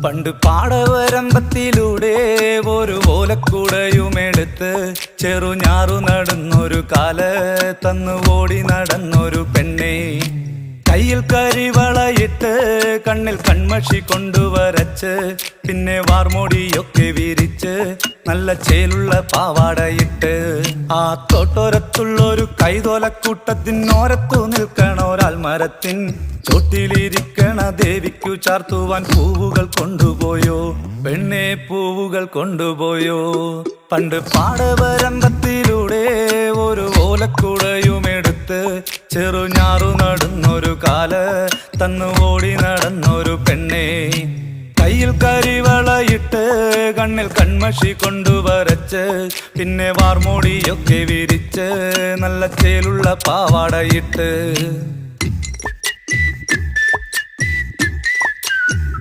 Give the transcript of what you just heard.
പണ്ട് പാടവരമ്പത്തിലൂടെ ഒരു ഓലക്കുടയുമെടുത്ത് ചെറുഞാറു നടന്നൊരു കാല് തന്നു ഓടി നടന്നൊരു പെണ്ണെ. കയ്യിൽ കരിവളയിട്ട് കണ്ണിൽ കൺമഷി കൊണ്ടുവരച്ച് പിന്നെ വാർമോടിയൊക്കെ വിരിച്ച് നല്ല ചേലുള്ള പാവാടയിട്ട് ആ തോട്ടോരത്തുള്ളൊരു കൈതോലക്കൂട്ടത്തിനോരത്തു നിൽക്കണ ഒരാൾ മരത്തിൻ ചോട്ടിലിരിക്കണ ദേവിക്കു ചാർത്തുവാൻ പൂവുകൾ കൊണ്ടുപോയോ പെണ്ണെ, പൂവുകൾ കൊണ്ടുപോയോ. പണ്ട് പാടവരമ്പത്തിലൂടെ ഒരു ഓലക്കുടയുമെടുത്ത് ചെറുഞാറു നടന്നൊരു കാല് തന്നു ഓടി നടന്നൊരു പെണ്ണെ. കയ്യിൽ കരിവളയിട്ട് കണ്ണിൽ കൺമഷി കൊണ്ടുവരച്ച് പിന്നെ വാർമോടിയൊക്കെ വിരിച്ച് നല്ല ചേലുള്ള പാവാടയിട്ട്